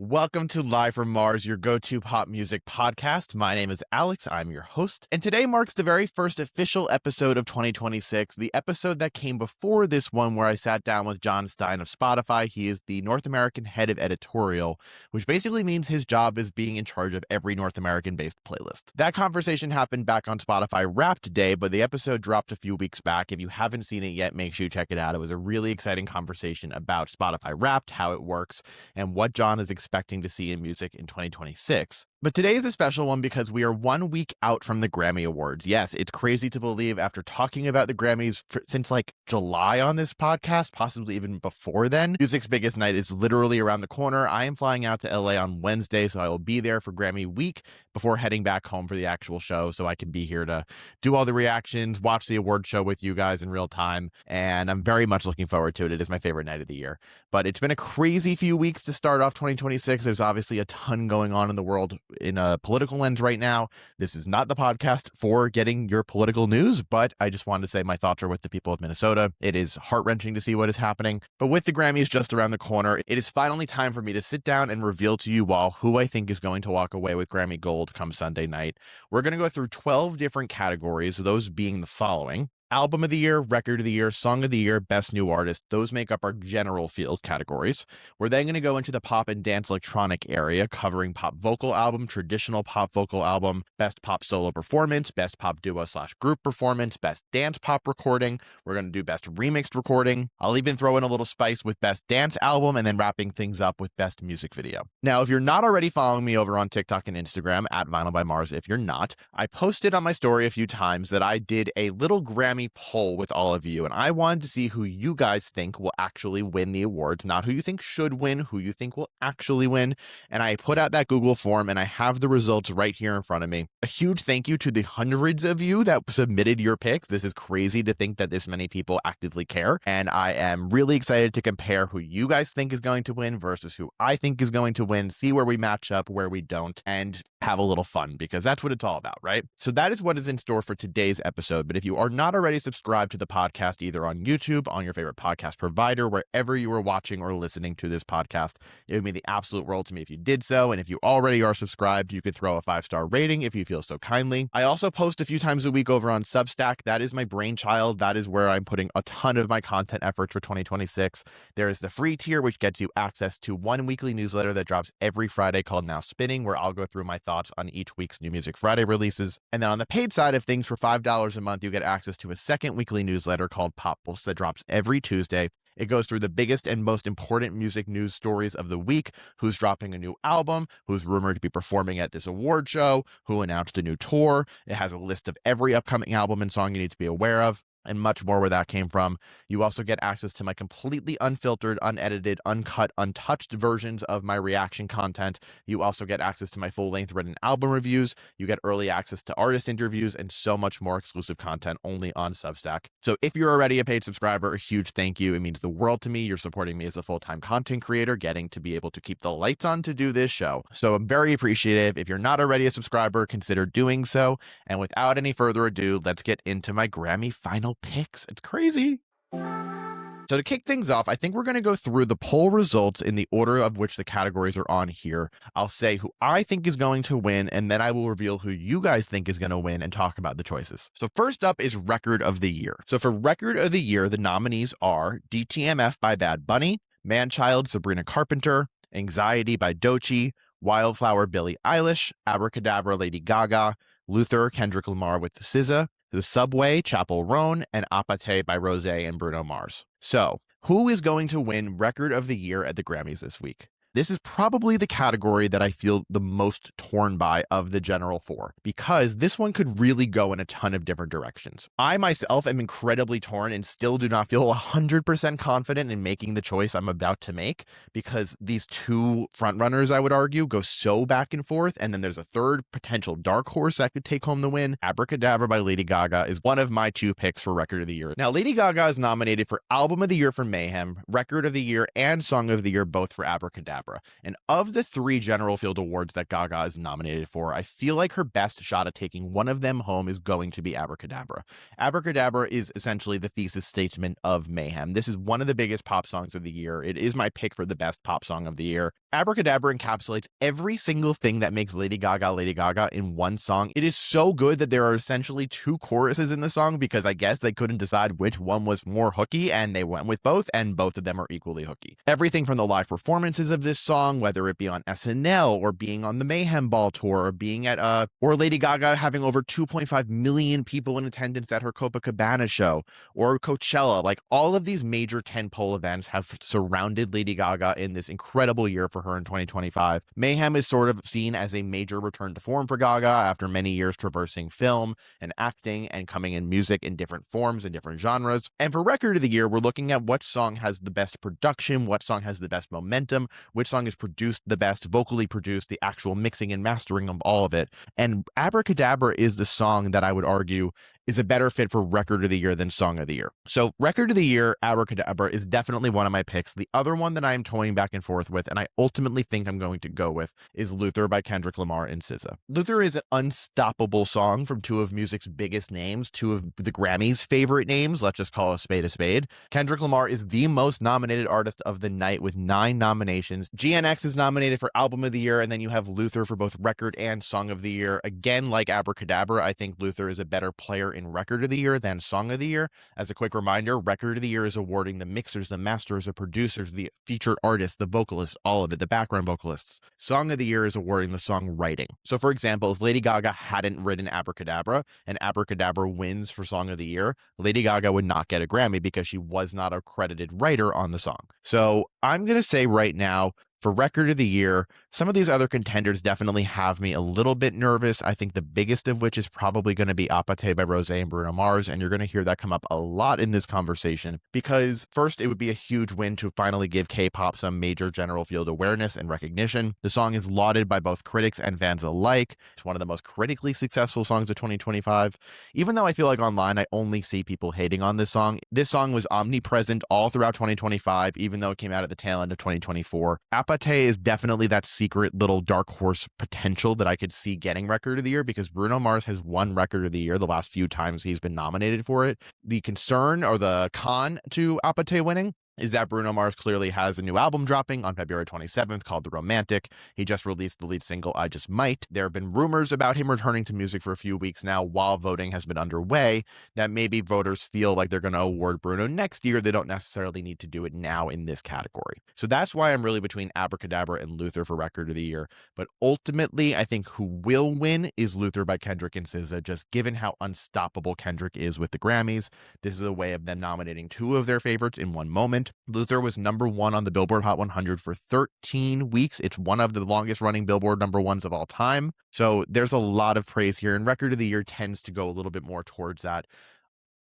Welcome to Live from Mars, your go-to pop music podcast. My name is Alex. I'm your host. And today marks the very first official episode of 2026, the episode that came before this one where I sat down with John Stein of Spotify. He is the North American head of editorial, which basically means his job is being in charge of every North American-based playlist. That conversation happened back on Spotify Wrapped Day, but the episode dropped a few weeks back. If you haven't seen it yet, make sure you check it out. It was a really exciting conversation about Spotify Wrapped, how it works, and what John is expecting to see in music in 2026. But today is a special one because we are 1 week out from the Grammy Awards. Yes, it's crazy to believe after talking about the Grammys since like July on this podcast, possibly even before then. Music's biggest night is literally around the corner. I am flying out to LA on Wednesday, so I will be there for Grammy week before heading back home for the actual show, so I can be here to do all the reactions, watch the award show with you guys in real time, and I'm very much looking forward to it. It is my favorite night of the year. But it's been a crazy few weeks to start off 2026. There's obviously a ton going on in the world in a political lens right now. This is not the podcast for getting your political news, but I just wanted to say my thoughts are with the people of Minnesota. It is heart-wrenching to see what is happening. But with the Grammys just around the corner, it is finally time for me to sit down and reveal to you all who I think is going to walk away with Grammy Gold come Sunday night. We're going to go through 12 different categories, those being the following: Album of the Year, Record of the Year, Song of the Year, Best New Artist. Those make up our general field categories. We're then going to go into the pop and dance electronic area, covering pop vocal album, traditional pop vocal album, best pop solo performance, best pop duo/group performance, best dance pop recording. We're going to do best remixed recording. I'll even throw in a little spice with best dance album and then wrapping things up with best music video. Now, if you're not already following me over on TikTok and Instagram at Vinyl by Mars, if you're not, I posted on my story a few times that I did a little Grammy poll with all of you, and I wanted to see who you guys think will actually win the awards, not who you think should win, who you think will actually win. And I put out that Google form, and I have the results right here in front of me. A huge thank you to the hundreds of you that submitted your picks. This is crazy to think that this many people actively care, and I am really excited to compare who you guys think is going to win versus who I think is going to win, see where we match up, where we don't, and have a little fun, because that's what it's all about, right? So that is what is in store for today's episode. But if you are not already subscribed to the podcast, either on YouTube, on your favorite podcast provider, wherever you are watching or listening to this podcast, it would mean the absolute world to me if you did so. And if you already are subscribed, you could throw a 5-star rating if you feel so kindly. I also post a few times a week over on Substack. That is my brainchild. That is where I'm putting a ton of my content efforts for 2026. There is the free tier, which gets you access to one weekly newsletter that drops every Friday called Now Spinning, where I'll go through my thoughts on each week's New Music Friday releases. And then on the paid side of things, for $5 a month, you get access to a second weekly newsletter called Pop Pulse that drops every Tuesday. It goes through the biggest and most important music news stories of the week: who's dropping a new album, who's rumored to be performing at this award show, who announced a new tour. It has a list of every upcoming album and song you need to be aware of, and much more where that came from. You also get access to my completely unfiltered, unedited, uncut, untouched versions of my reaction content. You also get access to my full-length written album reviews. You get early access to artist interviews and so much more exclusive content only on Substack. So if you're already a paid subscriber, a huge thank you. It means the world to me. You're supporting me as a full-time content creator, getting to be able to keep the lights on to do this show. So I'm very appreciative. If you're not already a subscriber, consider doing so. And without any further ado, let's get into my Grammy final picks. It's crazy. So to kick things off, I think we're going to go through the poll results in the order of which the categories are on here. I'll say who I think is going to win, and then I will reveal who you guys think is going to win and talk about the choices. So first up is Record of the Year. So for Record of the Year, the nominees are DTMF by Bad Bunny, Manchild, Sabrina Carpenter, Anxiety by Doechii, Wildflower, Billie Eilish, Abracadabra, Lady Gaga, Luther, Kendrick Lamar with SZA, The Subway, Chappell Roan, and Apathy by Rosé and Bruno Mars. So, who is going to win Record of the Year at the Grammys this week? This is probably the category that I feel the most torn by of the general four, because this one could really go in a ton of different directions. I myself am incredibly torn and still do not feel 100% confident in making the choice I'm about to make, because these two frontrunners, I would argue, go so back and forth, and then there's a third potential dark horse that could take home the win. Abracadabra by Lady Gaga is one of my two picks for Record of the Year. Now, Lady Gaga is nominated for Album of the Year for Mayhem, Record of the Year, and Song of the Year, both for Abracadabra. And of the three general field awards that Gaga is nominated for, I feel like her best shot at taking one of them home is going to be Abracadabra. Abracadabra is essentially the thesis statement of Mayhem. This is one of the biggest pop songs of the year. It is my pick for the best pop song of the year. Abracadabra encapsulates every single thing that makes Lady Gaga in one song. It is so good that there are essentially two choruses in the song because I guess they couldn't decide which one was more hooky and they went with both, and both of them are equally hooky. Everything from the live performances of this song, whether it be on SNL or being on the Mayhem Ball tour or being at or Lady Gaga having over 2.5 million people in attendance at her Copacabana show or Coachella, like all of these major tentpole events have surrounded Lady Gaga in this incredible year for her in 2025. Mayhem is sort of seen as a major return to form for Gaga after many years traversing film and acting and coming in music in different forms and different genres. And for Record of the Year, we're looking at what song has the best production, what song has the best momentum, which song is produced the best, vocally produced, the actual mixing and mastering of all of it. And Abracadabra is the song that I would argue is a better fit for Record of the Year than Song of the Year. So Record of the Year, Abracadabra is definitely one of my picks. The other one that I'm toying back and forth with, and I ultimately think I'm going to go with, is Luther by Kendrick Lamar and SZA. Luther is an unstoppable song from two of music's biggest names, two of the Grammys' favorite names. Let's just call a spade a spade. Kendrick Lamar is the most nominated artist of the night with 9 nominations. GNX is nominated for Album of the Year, and then you have Luther for both Record and Song of the Year. Again, like Abracadabra, I think Luther is a better player in Record of the Year than Song of the Year. As a quick reminder, Record of the Year is awarding the mixers, the masters, the producers, the featured artists, the vocalists, all of it, the background vocalists. Song of the Year is awarding the songwriting. So for example, if Lady Gaga hadn't written Abracadabra and Abracadabra wins for Song of the Year, Lady Gaga would not get a Grammy because she was not a credited writer on the song. So I'm going to say right now, for Record of the Year, some of these other contenders definitely have me a little bit nervous. I think the biggest of which is probably going to be Apate by Rosé and Bruno Mars, and you're going to hear that come up a lot in this conversation because first, it would be a huge win to finally give K-pop some major general field awareness and recognition. The song is lauded by both critics and fans alike. It's one of the most critically successful songs of 2025. Even though I feel like online I only see people hating on this song was omnipresent all throughout 2025, even though it came out at the tail end of 2024. Apate is definitely that secret little dark horse potential that I could see getting Record of the Year because Bruno Mars has won Record of the Year the last few times he's been nominated for it. The concern or the con to Apate winning is that Bruno Mars clearly has a new album dropping on February 27th called The Romantic. He just released the lead single, I Just Might. There have been rumors about him returning to music for a few weeks now while voting has been underway, that maybe voters feel like they're going to award Bruno next year. They don't necessarily need to do it now in this category. So that's why I'm really between Abracadabra and Luther for Record of the Year. But ultimately, I think who will win is Luther by Kendrick and SZA, just given how unstoppable Kendrick is with the Grammys. This is a way of them nominating two of their favorites in one moment. Luther was number 1 on the Billboard Hot 100 for 13 weeks. It's one of the longest running Billboard number 1s of all time. So there's a lot of praise here, and Record of the Year tends to go a little bit more towards that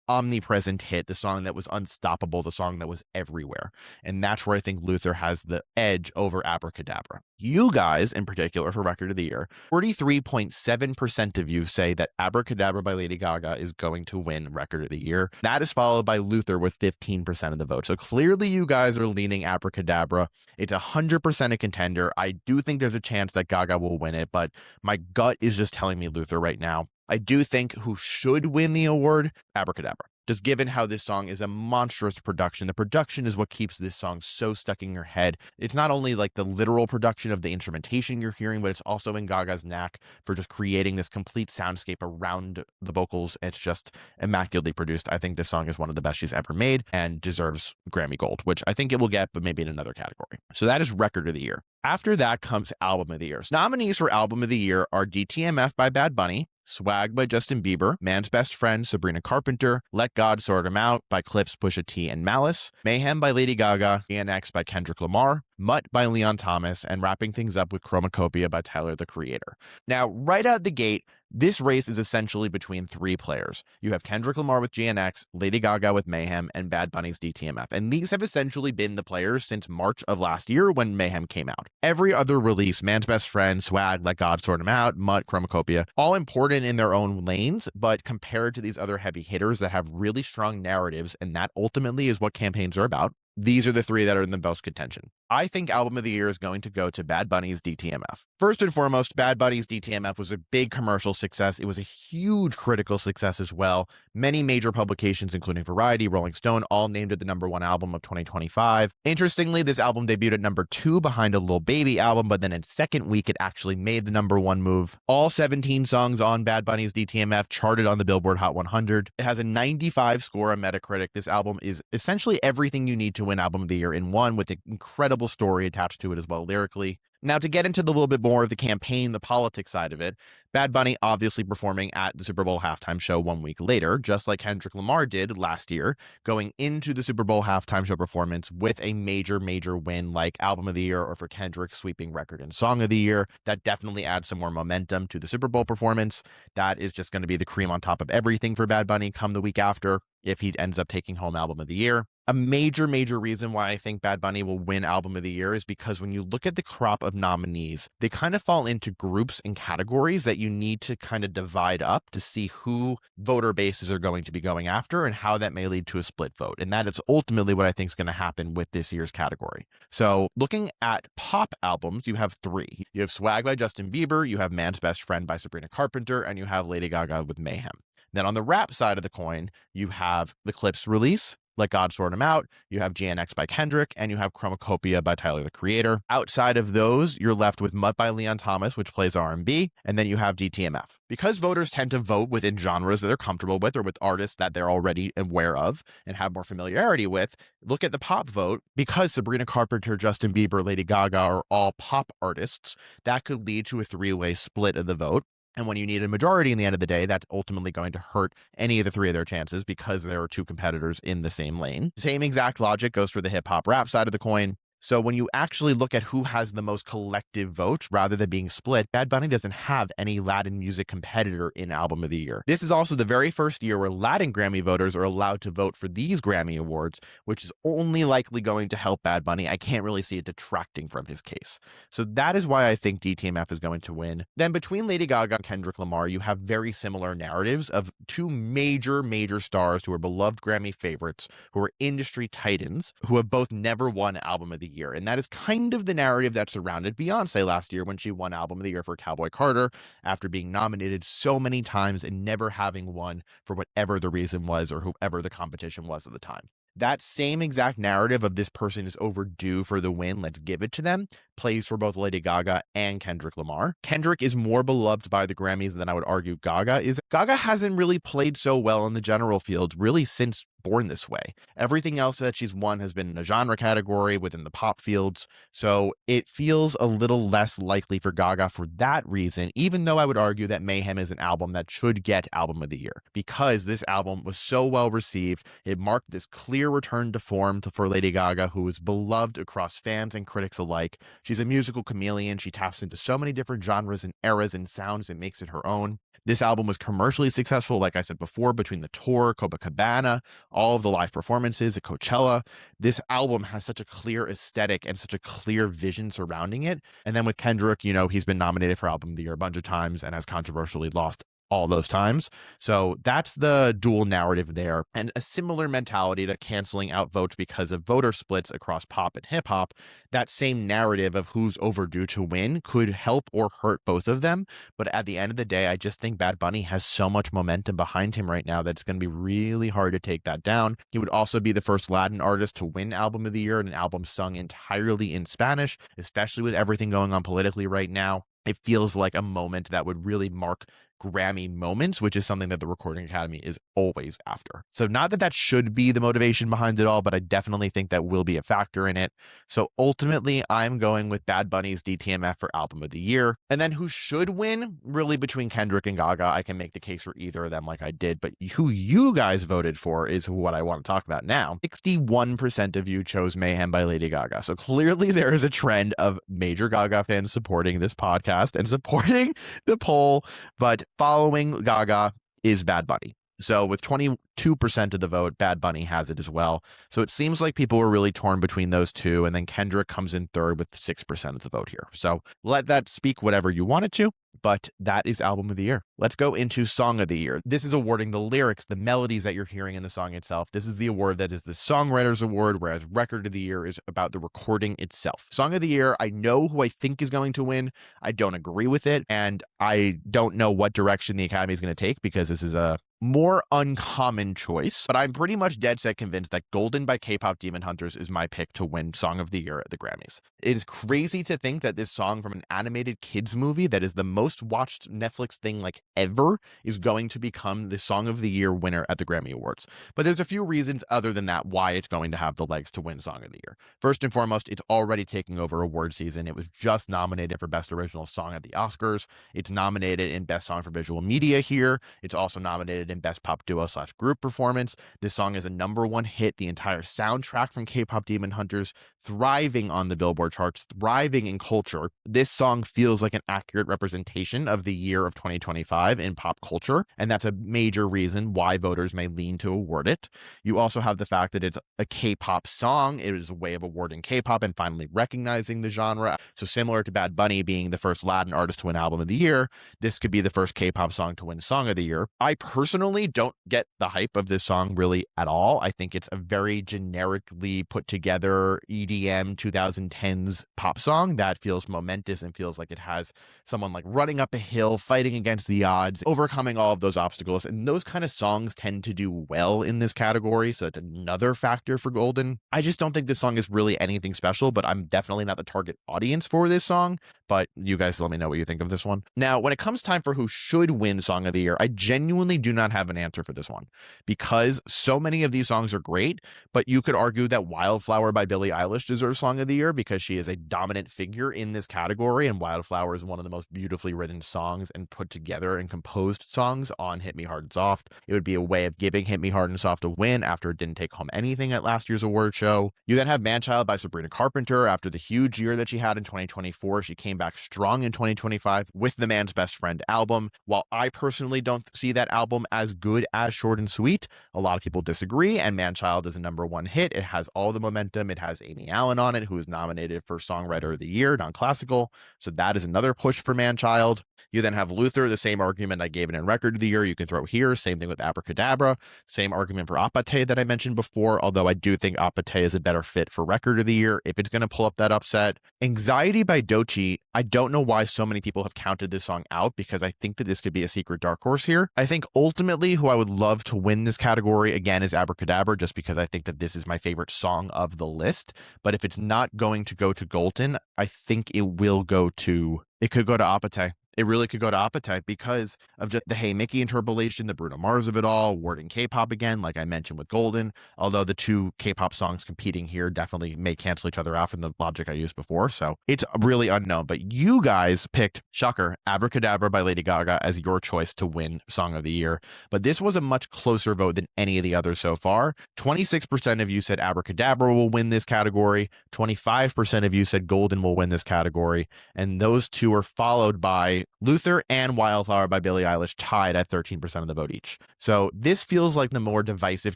omnipresent hit, the song that was unstoppable, the song that was everywhere. And that's where I think Luther has the edge over Abracadabra. You guys, in particular, for Record of the Year, 43.7% of you say that Abracadabra by Lady Gaga is going to win Record of the Year. That is followed by Luther with 15% of the vote. So clearly you guys are leaning Abracadabra. It's 100% a contender. I do think there's a chance that Gaga will win it, but my gut is just telling me Luther right now. I do think who should win the award, Abracadabra. Just given how this song is a monstrous production. The production is what keeps this song so stuck in your head. It's not only like the literal production of the instrumentation you're hearing, but it's also in Gaga's knack for just creating this complete soundscape around the vocals. It's just immaculately produced. I think this song is one of the best she's ever made and deserves Grammy Gold, which I think it will get, but maybe in another category. So that is Record of the Year. After that comes Album of the Year. So nominees for Album of the Year are DTMF by Bad Bunny, Swag by Justin Bieber, Man's Best Friend, Sabrina Carpenter, Let God Sort 'Em Out by Clips, Pusha T, and Malice, Mayhem by Lady Gaga, GNX by Kendrick Lamar, Mutt by Leon Thomas, and wrapping things up with Chromacopia by Tyler, the Creator. Now, right out the gate, this race is essentially between 3 players. You have Kendrick Lamar with GNX, Lady Gaga with Mayhem, and Bad Bunny's DTMF. And these have essentially been the players since March of last year when Mayhem came out. Every other release, Man's Best Friend, Swag, Let God Sort 'Em Out, Mutt, Chromacopia, all important in their own lanes, but compared to these other heavy hitters that have really strong narratives, and that ultimately is what campaigns are about, these are the 3 that are in the most contention. I think album of the year is going to go to Bad Bunny's DTMF. First and foremost, Bad Bunny's DTMF was a big commercial success. It was a huge critical success as well. Many major publications, including Variety, Rolling Stone, all named it the #1 album of 2025. Interestingly, this album debuted at #2 behind a Lil Baby album, but then in second week, it actually made the #1 move. All 17 songs on Bad Bunny's DTMF charted on the Billboard Hot 100. It has a 95 score on Metacritic. This album is essentially everything you need to win album of the year in one, with an incredible story attached to it as well lyrically. Now, to get into the little bit more of the campaign, the politics side of it, Bad Bunny obviously performing at the Super Bowl halftime show 1 week later, just like Kendrick Lamar did last year, going into the Super Bowl halftime show performance with a major win like Album of the Year, or for Kendrick, sweeping record and Song of the Year. That definitely adds some more momentum to the Super Bowl performance. That is just going to be the cream on top of everything for Bad Bunny come the week after, if he ends up taking home Album of the Year. A major reason why I think Bad Bunny will win Album of the Year is because when you look at the crop of nominees, they kind of fall into groups and categories that you need to kind of divide up to see who voter bases are going to be going after and how that may lead to a split vote. And that is ultimately what I think is going to happen with this year's category. So looking at pop albums, you have 3. You have Swag by Justin Bieber, you have Man's Best Friend by Sabrina Carpenter, and you have Lady Gaga with Mayhem. Then on the rap side of the coin, you have the Clips release, Let God Sort 'Em Out, you have GNX by Kendrick, and you have Chromacopia by Tyler, the Creator. Outside of those, you're left with Mutt by Leon Thomas, which plays R&B, and then you have DTMF. Because voters tend to vote within genres that they're comfortable with or with artists that they're already aware of and have more familiarity with, look at the pop vote. Because Sabrina Carpenter, Justin Bieber, Lady Gaga are all pop artists, that could lead to a 3-way split of the vote. And when you need a majority in the end of the day, that's ultimately going to hurt any of the 3 of their chances because there are 2 competitors in the same lane. Same exact logic goes for the hip hop rap side of the coin. So when you actually look at who has the most collective votes rather than being split, Bad Bunny doesn't have any Latin music competitor in Album of the Year. This is also the very first year where Latin Grammy voters are allowed to vote for these Grammy Awards, which is only likely going to help Bad Bunny. I can't really see it detracting from his case. So that is why I think DTMF is going to win. Then between Lady Gaga and Kendrick Lamar, you have very similar narratives of 2 major stars who are beloved Grammy favorites, who are industry titans, who have both never won Album of the Year. And that is kind of the narrative that surrounded Beyonce last year when she won Album of the Year for Cowboy Carter after being nominated so many times and never having won for whatever the reason was or whoever the competition was at the time. That same exact narrative of this person is overdue for the win, let's give it to them, plays for both Lady Gaga and Kendrick Lamar. Kendrick is more beloved by the Grammys than I would argue Gaga is. Gaga hasn't really played so well in the general field really since Born This Way. Everything else that she's won has been in a genre category within the pop fields, so it feels a little less likely for Gaga for that reason, even though I would argue that Mayhem is an album that should get Album of the Year, because this album was so well received. It marked this clear return to form for Lady Gaga, who is beloved across fans and critics alike. She's a musical chameleon. She taps into so many different genres and eras and sounds and makes it her own. This album was commercially successful, like I said before, between the tour, Copacabana, all of the live performances at Coachella. This album has such a clear aesthetic and such a clear vision surrounding it. And then with Kendrick, he's been nominated for Album of the Year a bunch of times and has controversially lost all those times. So that's the dual narrative there, and a similar mentality to canceling out votes because of voter splits across pop and hip hop. That same narrative of who's overdue to win could help or hurt both of them. But at the end of the day, I just think Bad Bunny has so much momentum behind him right now that it's going to be really hard to take that down. He would also be the first Latin artist to win Album of the Year, an album sung entirely in Spanish, especially with everything going on politically right now. It feels like a moment that would really mark Grammy moments, which is something that the Recording Academy is always after. So not that should be the motivation behind it all, but I definitely think that will be a factor in it. So ultimately, I'm going with Bad Bunny's DTMF for Album of the Year. And then who should win? Really between Kendrick and Gaga, I can make the case for either of them like I did, but who you guys voted for is what I want to talk about now. 61% of you chose Mayhem by Lady Gaga. So clearly there is a trend of major Gaga fans supporting this podcast and supporting the poll, but following Gaga is Bad Bunny. So with 22% of the vote, Bad Bunny has it as well. So it seems like people were really torn between those two. And then Kendrick comes in third with 6% of the vote here. So let that speak whatever you want it to. But that is Album of the Year. Let's go into Song of the Year. This is awarding the lyrics, the melodies that you're hearing in the song itself. This is the award that is the Songwriters Award, whereas Record of the Year is about the recording itself. Song of the Year, I know who I think is going to win. I don't agree with it, and I don't know what direction the Academy is going to take because this is a more uncommon choice, but I'm pretty much dead set convinced that Golden by K-Pop Demon Hunters is my pick to win Song of the Year at the Grammys. It is crazy to think that this song from an animated kids movie that is the most watched Netflix thing like ever is going to become the Song of the Year winner at the Grammy Awards. But there's a few reasons other than that why it's going to have the legs to win Song of the Year. First and foremost, it's already taking over award season. It was just nominated for Best Original Song at the Oscars. It's nominated in Best Song for Visual Media here. It's also nominated in Best Pop Duo / Group Performance. This song is a #1 hit. The entire soundtrack from K-Pop Demon Hunters, thriving on the Billboard charts, thriving in culture. This song feels like an accurate representation of the year of 2025 in pop culture, and that's a major reason why voters may lean to award it. You also have the fact that it's a K-pop song. It is a way of awarding K-pop and finally recognizing the genre. So similar to Bad Bunny being the first Latin artist to win Album of the Year, this could be the first K-pop song to win Song of the Year. I personally don't get the hype of this song really at all. I think it's a very generically put together EDM 2010s pop song that feels momentous and feels like it has someone like running up a hill, fighting against the odds, overcoming all of those obstacles. And those kind of songs tend to do well in this category. So it's another factor for Golden. I just don't think this song is really anything special, but I'm definitely not the target audience for this song. But you guys let me know what you think of this one. Now, when it comes time for who should win Song of the Year, I genuinely do not have an answer for this one because so many of these songs are great, but you could argue that Wildflower by Billie Eilish deserves Song of the Year because she is a dominant figure in this category, and Wildflower is one of the most beautifully written songs and put together and composed songs on Hit Me Hard and Soft. It would be a way of giving Hit Me Hard and Soft a win after it didn't take home anything at last year's award show. You then have Manchild by Sabrina Carpenter. After the huge year that she had in 2024, she came back strong in 2025 with The Man's Best Friend album. While I personally don't see that album as good as Short and Sweet, a lot of people disagree, and Manchild is a #1 hit. It has all the momentum. It has Amy Allen on it, who is nominated for Songwriter of the Year, non-classical. So that is another push for Manchild. You then have Luther, the same argument I gave it in Record of the Year, you can throw here. Same thing with Abracadabra. Same argument for Apate that I mentioned before, although I do think Apate is a better fit for Record of the Year if it's going to pull up that upset. Anxiety by Doechii, I don't know why so many people have counted this song out because I think that this could be a secret dark horse here. I think ultimately who I would love to win this category again is Abracadabra, just because I think that this is my favorite song of the list. But if it's not going to go to Golden, I think it could go to Apate. It really could go to Appetite because of just the Hey Mickey interpolation, the Bruno Mars of it all, awarding K-pop again, like I mentioned with Golden, although the two K-pop songs competing here definitely may cancel each other out from the logic I used before. So it's really unknown, but you guys picked, shocker, Abracadabra by Lady Gaga as your choice to win Song of the Year. But this was a much closer vote than any of the others so far. 26% of you said Abracadabra will win this category. 25% of you said Golden will win this category. And those two are followed by Luther and Wildflower by Billie Eilish, tied at 13% of the vote each. So this feels like the more divisive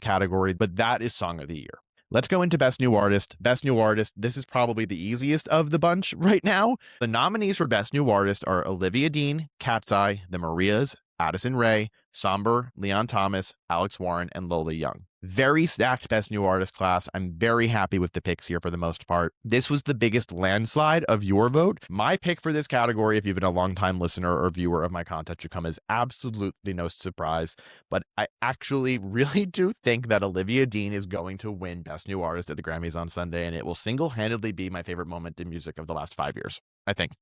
category, but that is Song of the Year. Let's go into Best New Artist. Best New Artist, this is probably the easiest of the bunch right now. The nominees for Best New Artist are Olivia Dean, Cat's Eye, The Marias, Addison Rae, Somber, Leon Thomas, Alex Warren, and Lola Young. Very stacked Best New Artist class. I'm very happy with the picks here for the most part. This was the biggest landslide of your vote. My pick for this category, if you've been a longtime listener or viewer of my content, should come as absolutely no surprise. But I actually really do think that Olivia Dean is going to win Best New Artist at the Grammys on Sunday, and it will single-handedly be my favorite moment in music of the last 5 years. I think.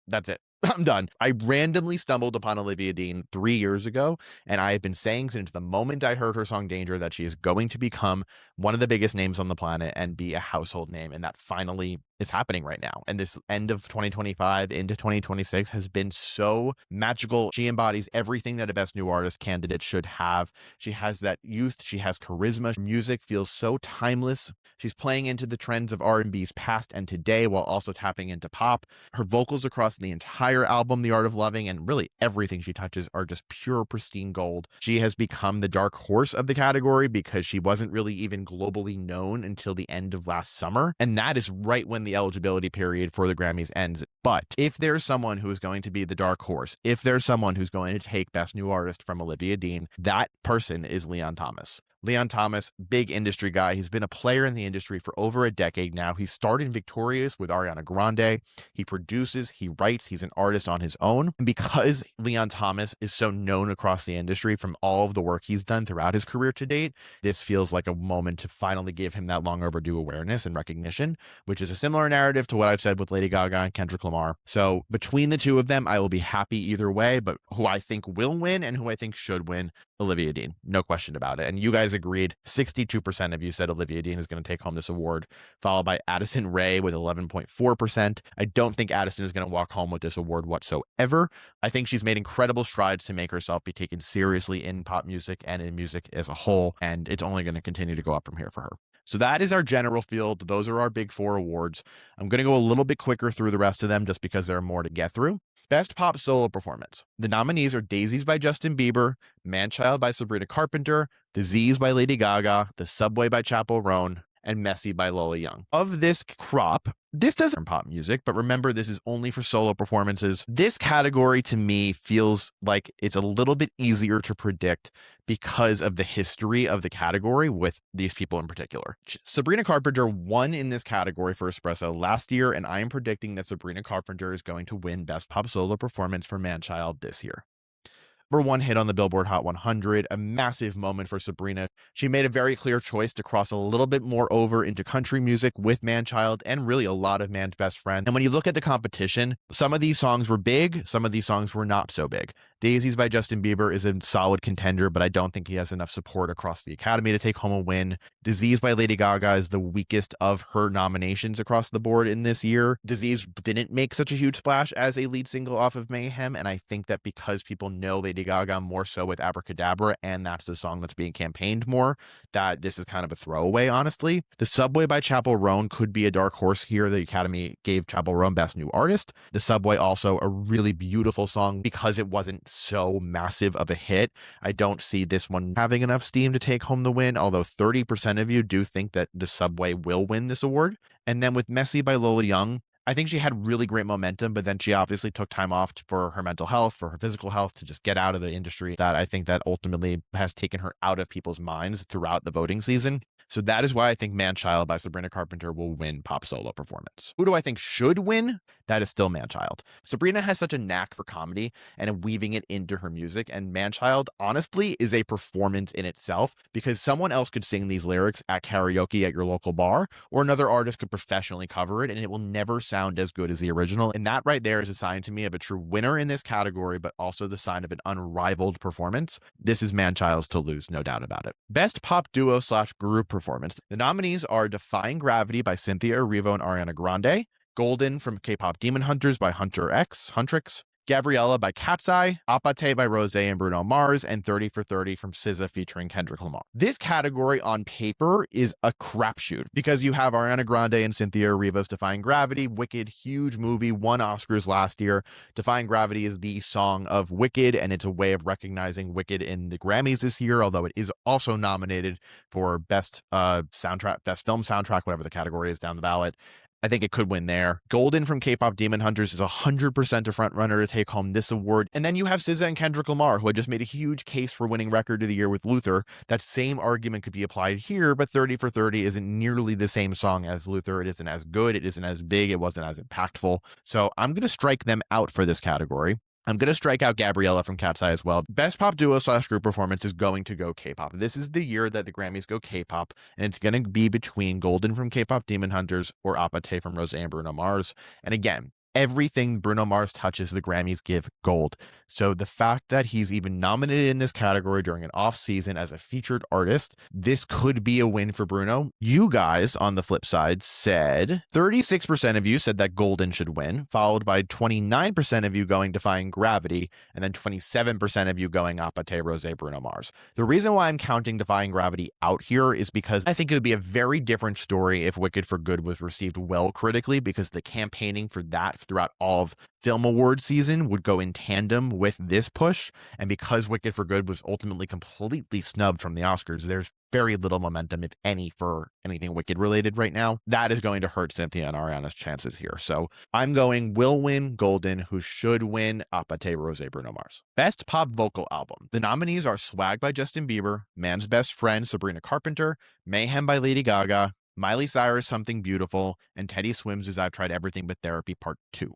That's it. I'm done. I randomly stumbled upon Olivia Dean 3 years ago, and I have been saying since the moment I heard her song Danger that she is going to become one of the biggest names on the planet and be a household name, and that finally is happening right now. And this end of 2025 into 2026 has been so magical. She embodies everything that a Best New Artist candidate should have. She has that youth. She has charisma. Music feels so timeless. She's playing into the trends of R&B's past and today while also tapping into pop. Her vocals across the entire album, The Art of Loving, and really everything she touches are just pure pristine gold. She has become the dark horse of the category because she wasn't really even globally known until the end of last summer. And that is right when the eligibility period for the Grammys ends. But if there's someone who is going to be the dark horse, if there's someone who's going to take Best New Artist from Olivia Dean, that person is Leon Thomas. Leon Thomas, big industry guy. He's been a player in the industry for over a decade now. He started Victorious with Ariana Grande. He produces, he writes, he's an artist on his own. And because Leon Thomas is so known across the industry from all of the work he's done throughout his career to date, this feels like a moment to finally give him that long overdue awareness and recognition, which is a similar narrative to what I've said with Lady Gaga and Kendrick Lamar. So between the two of them, I will be happy either way, but who I think will win and who I think should win, Olivia Dean, no question about it. And you guys agreed. 62% of you said Olivia Dean is going to take home this award, followed by Addison Rae with 11.4%. I don't think Addison is going to walk home with this award whatsoever. I think she's made incredible strides to make herself be taken seriously in pop music and in music as a whole, and it's only going to continue to go up from here for her. So that is our general field. Those are our big four awards. I'm going to go a little bit quicker through the rest of them just because there are more to get through. Best Pop Solo Performance. The nominees are Daisies by Justin Bieber, Manchild by Sabrina Carpenter, Disease by Lady Gaga, The Subway by Chappell Roan, and Messy by Lola Young. Of this crop, this doesn't pop music, but remember, this is only for solo performances. This category to me feels like it's a little bit easier to predict because of the history of the category with these people in particular. Sabrina Carpenter won in this category for Espresso last year, and I am predicting that Sabrina Carpenter is going to win Best Pop Solo Performance for Manchild this year. Number one hit on the Billboard Hot 100, a massive moment for Sabrina. She made a very clear choice to cross a little bit more over into country music with Manchild and really a lot of Man's Best Friend. And when you look at the competition, some of these songs were big, some of these songs were not so big. Daisies by Justin Bieber is a solid contender, but I don't think he has enough support across the Academy to take home a win. Disease by Lady Gaga is the weakest of her nominations across the board in this year. Disease didn't make such a huge splash as a lead single off of Mayhem, and I think that because people know Lady Gaga more so with Abracadabra, and that's the song that's being campaigned more, that this is kind of a throwaway, honestly. The Subway by Chappell Roan could be a dark horse here. The Academy gave Chappell Roan Best New Artist. The Subway also a really beautiful song because it wasn't so massive of a hit. I don't see this one having enough steam to take home the win, although 30% of you do think that the Subway will win this award. And then with Messy by Lola Young, I think she had really great momentum, but then she obviously took time off for her mental health, for her physical health, to just get out of the industry. That I think that ultimately has taken her out of people's minds throughout the voting season. So that is why I think Manchild by Sabrina Carpenter will win Pop Solo Performance. Who do I think should win? That is still Manchild. Sabrina has such a knack for comedy and weaving it into her music, and Manchild, honestly, is a performance in itself because someone else could sing these lyrics at karaoke at your local bar, or another artist could professionally cover it, and it will never sound as good as the original. And that right there is a sign to me of a true winner in this category, but also the sign of an unrivaled performance. This is Manchild's to lose, no doubt about it. Best Pop Duo / Group Performance. The nominees are Defying Gravity by Cynthia Erivo and Ariana Grande, Golden from K-Pop Demon Hunters by Huntrix, Gabriella by Cat's Eye, Apate by Rosé and Bruno Mars, and 30 for 30 from SZA featuring Kendrick Lamar. This category on paper is a crapshoot because you have Ariana Grande and Cynthia Erivo's Defying Gravity. Wicked, huge movie, won Oscars last year. Defying Gravity is the song of Wicked, and it's a way of recognizing Wicked in the Grammys this year, although it is also nominated for Best Soundtrack, Best Film Soundtrack, whatever the category is down the ballot. I think it could win there. Golden from K-Pop Demon Hunters is 100% a front runner to take home this award. And then you have SZA and Kendrick Lamar, who had just made a huge case for winning Record of the Year with Luther. That same argument could be applied here, but 30 for 30 isn't nearly the same song as Luther. It isn't as good. It isn't as big. It wasn't as impactful. So I'm going to strike them out for this category. I'm going to strike out Gabriella from Cat's Eye as well. Best Pop Duo / Group Performance is going to go K-pop. This is the year that the Grammys go K-pop, and it's going to be between Golden from K-Pop Demon Hunters or Apate from Rosé and Bruno Mars. And again, everything Bruno Mars touches, the Grammys give gold. So the fact that he's even nominated in this category during an off season as a featured artist, this could be a win for Bruno. You guys, on the flip side, said 36% of you said that Golden should win, followed by 29% of you going Defying Gravity, and then 27% of you going Apate Rose Bruno Mars. The reason why I'm counting Defying Gravity out here is because I think it would be a very different story if Wicked for Good was received well critically, because the campaigning for that throughout all of film award season would go in tandem with this push. And because Wicked for Good was ultimately completely snubbed from the Oscars, there's very little momentum, if any, for anything Wicked related right now. That is going to hurt Cynthia and Ariana's chances here. So I'm going will win Golden, who should win Apate Rose Bruno Mars. Best Pop Vocal Album. The nominees are Swag by Justin Bieber, Man's Best Friend Sabrina Carpenter, Mayhem by Lady Gaga, Miley Cyrus Something Beautiful, and Teddy Swims' I've Tried Everything But Therapy Part 2.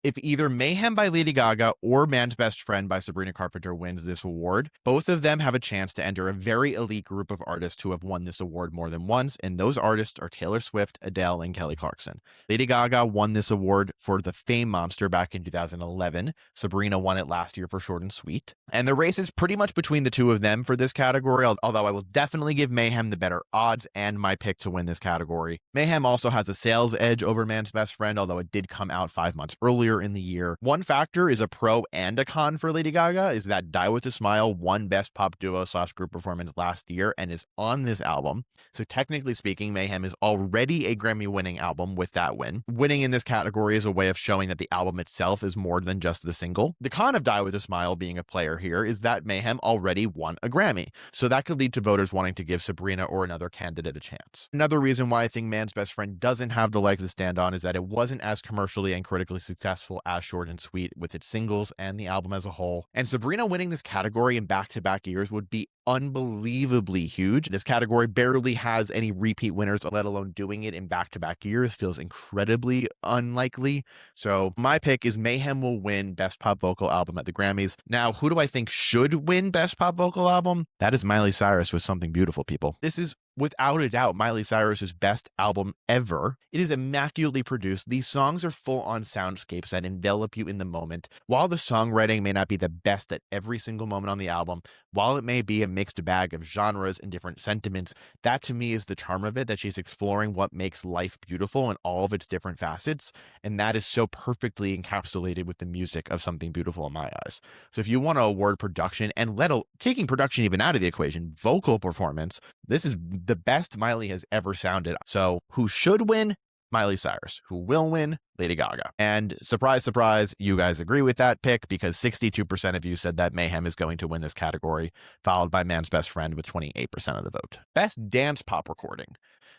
If either Mayhem by Lady Gaga or Man's Best Friend by Sabrina Carpenter wins this award, both of them have a chance to enter a very elite group of artists who have won this award more than once, and those artists are Taylor Swift, Adele, and Kelly Clarkson. Lady Gaga won this award for The Fame Monster back in 2011. Sabrina won it last year for Short and Sweet. And the race is pretty much between the two of them for this category, although I will definitely give Mayhem the better odds and my pick to win this category. Mayhem also has a sales edge over Man's Best Friend, although it did come out 5 months earlier in the year. One factor is a pro and a con for Lady Gaga is that Die With a Smile won Best Pop Duo / Group Performance last year and is on this album. So technically speaking, Mayhem is already a Grammy winning album with that win. Winning in this category is a way of showing that the album itself is more than just the single. The con of Die With a Smile being a player here is that Mayhem already won a Grammy. So that could lead to voters wanting to give Sabrina or another candidate a chance. Another reason why I think Man's Best Friend doesn't have the legs to stand on is that it wasn't as commercially and critically successful as Short and Sweet with its singles and the album as a whole. And Sabrina winning this category in back-to-back years would be unbelievably huge. This category barely has any repeat winners, let alone doing it in back-to-back years feels incredibly unlikely. So my pick is Mayhem will win Best Pop Vocal Album at the Grammys. Now, who do I think should win Best Pop Vocal Album? That is Miley Cyrus with Something Beautiful, people. This is without a doubt Miley Cyrus's best album ever. It is immaculately produced. These songs are full-on soundscapes that envelop you in the moment. While the songwriting may not be the best at every single moment on the album, while it may be a mixed bag of genres and different sentiments, that to me is the charm of it, that she's exploring what makes life beautiful in all of its different facets, and that is so perfectly encapsulated with the music of Something Beautiful in my eyes. So if you want to award production, and taking production even out of the equation, vocal performance, this is the best Miley has ever sounded. So who should win? Miley Cyrus. Who will win? Lady Gaga. And surprise, surprise, you guys agree with that pick because 62% of you said that Mayhem is going to win this category, followed by Man's Best Friend with 28% of the vote. Best Dance Pop Recording.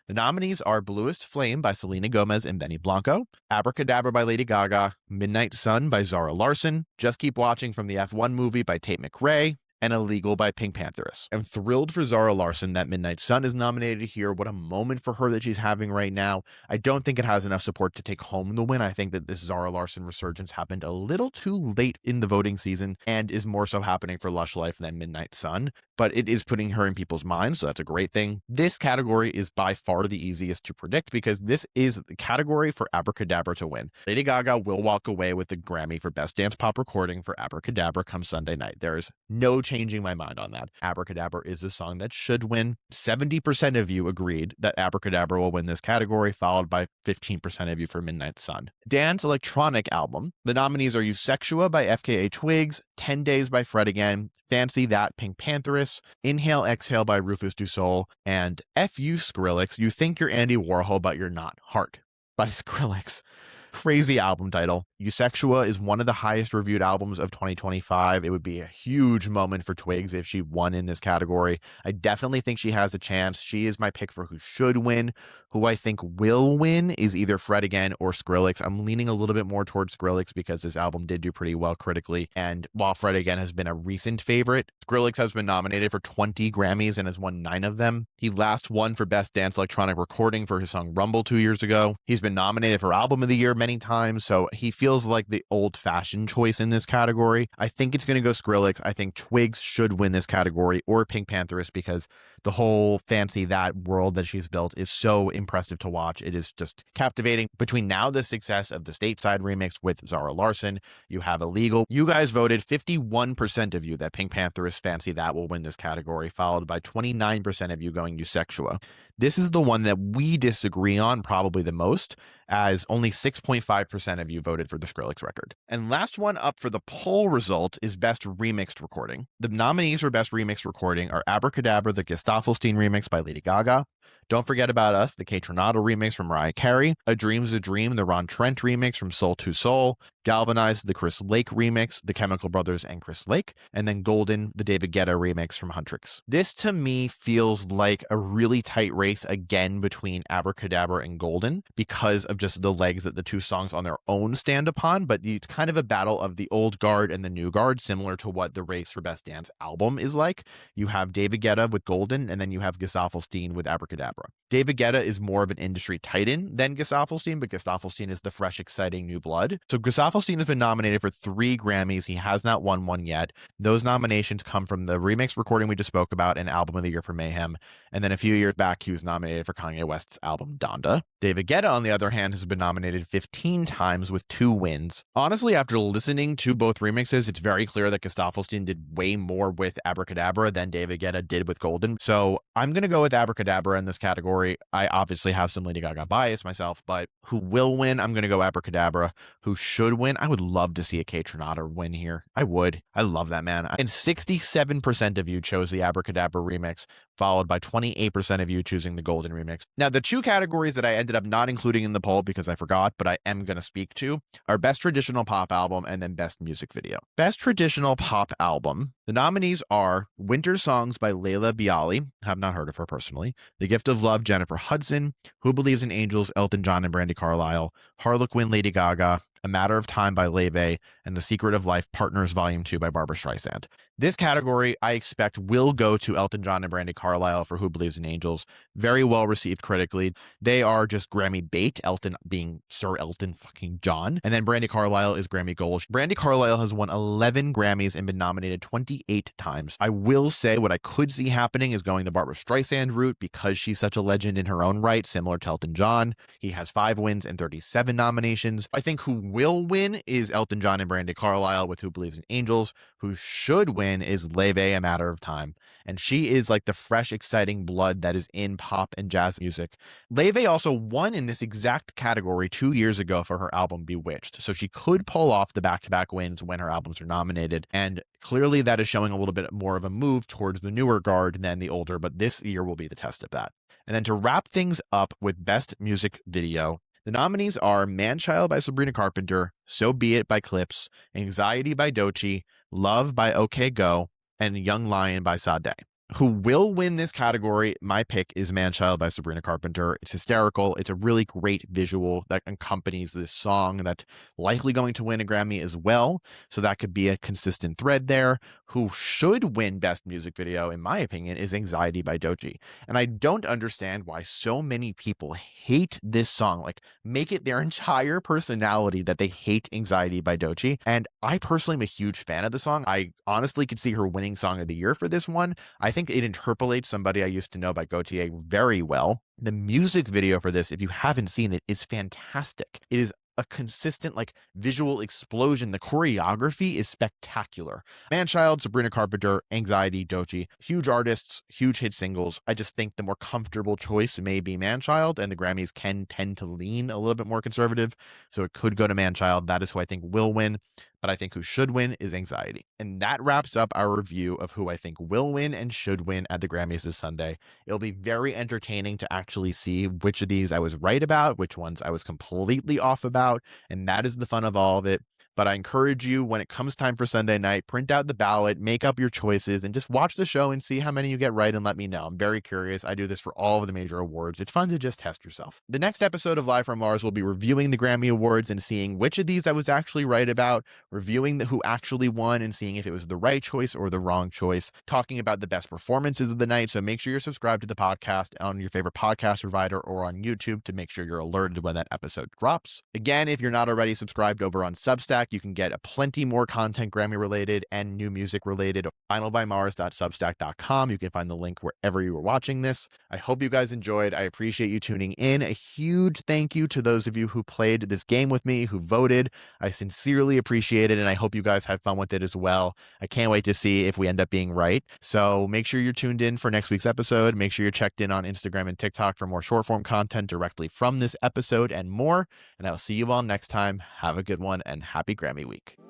The nominees are Bluest Flame by Selena Gomez and Benny Blanco, Abracadabra by Lady Gaga, Midnight Sun by Zara Larsson, Just Keep Watching from the F1 Movie by Tate McRae, and Illegal by Pink Panthers. I'm thrilled for Zara Larsson that Midnight Sun is nominated here. What a moment for her that she's having right now. I don't think it has enough support to take home the win. I think that this Zara Larsson resurgence happened a little too late in the voting season and is more so happening for Lush Life than Midnight Sun, but it is putting her in people's minds, so that's a great thing. This category is by far the easiest to predict because this is the category for Abracadabra to win. Lady Gaga will walk away with the Grammy for Best Dance Pop Recording for Abracadabra come Sunday night. There is no changing my mind on that. Abracadabra is a song that should win. 70% of you agreed that Abracadabra will win this category, followed by 15% of you for Midnight Sun. Dance Electronic Album. The nominees are Eusexua by FKA Twigs, 10 Days by Fred Again, Fancy That Pink Panthers, Inhale Exhale by Rufus Du Sol, and F.U. Skrillex, You Think You're Andy Warhol But You're Not, Heart by Skrillex. Crazy album title. Eusexua is one of the highest reviewed albums of 2025. It would be a huge moment for Twigs if she won in this category. I definitely think she has a chance. She is my pick for who should win. Who I think will win is either Fred Again or Skrillex. I'm leaning a little bit more towards Skrillex because this album did do pretty well critically. And while Fred Again has been a recent favorite, Skrillex has been nominated for 20 Grammys and has won 9 of them. He last won for Best Dance Electronic Recording for his song Rumble 2 years ago. He's been nominated for Album of the Year many times, so he feels like the old-fashioned choice in this category. I think it's going to go Skrillex. I think Twigs should win this category, or Pink Pantheress, because the whole Fancy That world that she's built is so impressive to watch. It is just captivating. Between now the success of the Stateside remix with Zara Larsson, you have Illegal. You guys voted 51% of you that Pink Pantheress Fancy That will win this category, followed by 29% of you going to Sexua. This is the one that we disagree on probably the most, as only 6.5% of you voted for the Skrillex record. And last one up for the poll result is Best Remixed Recording. The nominees for Best Remixed Recording are Abracadabra, the Gestafelstein remix by Lady Gaga, Don't Forget About Us, the Kate Tornado remix from Mariah Carey, A Dream's a Dream, the Ron Trent remix from Soul to Soul, Galvanized, the Chris Lake remix, the Chemical Brothers and Chris Lake, and then Golden, the David Guetta remix from Huntrix. This to me feels like a really tight race again between Abracadabra and Golden because of just the legs that the two songs on their own stand upon, but it's kind of a battle of the old guard and the new guard, similar to what the race for Best Dance Album is like. You have David Guetta with Golden, and then you have Gestafelstein with Abracadabra. David Guetta is more of an industry titan than Gestafelstein, but Gestafelstein is the fresh, exciting new blood. So Gestafelstein has been nominated for 3 Grammys. He has not won one yet. Those nominations come from the remix recording we just spoke about and Album of the Year for Mayhem. And then a few years back, he was nominated for Kanye West's album Donda. David Guetta, on the other hand, has been nominated 15 times with 2 wins. Honestly, after listening to both remixes, it's very clear that Gestafelstein did way more with Abracadabra than David Guetta did with Golden. So I'm going to go with Abracadabra in this category. I obviously have some Lady Gaga bias myself, but who will win? I'm going to go Abracadabra. Who should win? I would love to see a Kate Tornado win here. I would. I love that, man. And 67% of you chose the Abracadabra remix, followed by 28% of you choosing the Golden remix. Now, the 2 categories that I ended up not including in the poll because I forgot, but I am going to speak to, are Best Traditional Pop Album and then Best Music Video. Best Traditional Pop Album, the nominees are Winter Songs by Layla Bialy, have not heard of her personally, The Gift of Love, Jennifer Hudson, Who Believes in Angels, Elton John and Brandy Carlisle, Harlequin, Lady Gaga, A Matter of Time by Leve, and The Secret of Life, Partners Volume 2 by Barbra Streisand. This category, I expect, will go to Elton John and Brandy Carlisle for Who Believes in Angels. Very well received critically. They are just Grammy bait, Elton being Sir Elton fucking John. And then Brandy Carlisle is Grammy gold. Brandy Carlisle has won 11 Grammys and been nominated 28 times. I will say what I could see happening is going the Barbra Streisand route because she's such a legend in her own right, similar to Elton John. He has 5 wins and 37 nominations. I think who will win is Elton John and Brandy Carlisle with Who Believes in Angels. Who should win is Leve, A Matter of Time. And she is like the fresh, exciting blood that is in pop and jazz music. Leve also won in this exact category 2 years ago for her album Bewitched. So she could pull off the back-to-back wins when her albums are nominated. And clearly that is showing a little bit more of a move towards the newer guard than the older, but this year will be the test of that. And then to wrap things up with Best Music Video, the nominees are Manchild by Sabrina Carpenter, So Be It by Clips, Anxiety by Doechii, Love by OK Go, and Young Lion by Sade. Who will win this category? My pick is Manchild by Sabrina Carpenter. It's hysterical. It's a really great visual that accompanies this song that's likely going to win a Grammy as well. So that could be a consistent thread there. Who should win Best Music Video, in my opinion, is Anxiety by Doechii. And I don't understand why so many people hate this song, like make it their entire personality that they hate Anxiety by Doechii. And I personally am a huge fan of the song. I honestly could see her winning Song of the Year for this one. I think it interpolates Somebody I Used to Know by Gautier very well. The music video for this, if you haven't seen it, is fantastic. It is a consistent like visual explosion. The choreography is spectacular. Manchild, Sabrina Carpenter, Anxiety, Doechii, huge artists, huge hit singles. I just think the more comfortable choice may be Manchild, and the Grammys can tend to lean a little bit more conservative, so it could go to Manchild. That is who I think will win, but I think who should win is Anxiety. And that wraps up our review of who I think will win and should win at the Grammys this Sunday. It'll be very entertaining to actually see which of these I was right about, which ones I was completely off about, and that is the fun of all of it. But I encourage you, when it comes time for Sunday night, print out the ballot, make up your choices, and just watch the show and see how many you get right and let me know. I'm very curious. I do this for all of the major awards. It's fun to just test yourself. The next episode of Live from Mars will be reviewing the Grammy Awards and seeing which of these I was actually right about, reviewing who actually won and seeing if it was the right choice or the wrong choice, talking about the best performances of the night. So make sure you're subscribed to the podcast on your favorite podcast provider or on YouTube to make sure you're alerted when that episode drops. Again, if you're not already subscribed over on Substack, you can get plenty more content Grammy related and new music related. finalbymars.substack.com. You can find the link wherever you are watching this. I hope you guys enjoyed. I appreciate you tuning in. A huge thank you to those of you who played this game with me, who voted. I sincerely appreciate it, and I hope you guys had fun with it as well. I can't wait to see if we end up being right. So make sure you're tuned in for next week's episode. Make sure you're checked in on Instagram and TikTok for more short form content directly from this episode and more. And I'll see you all next time. Have a good one and happy Grammy week.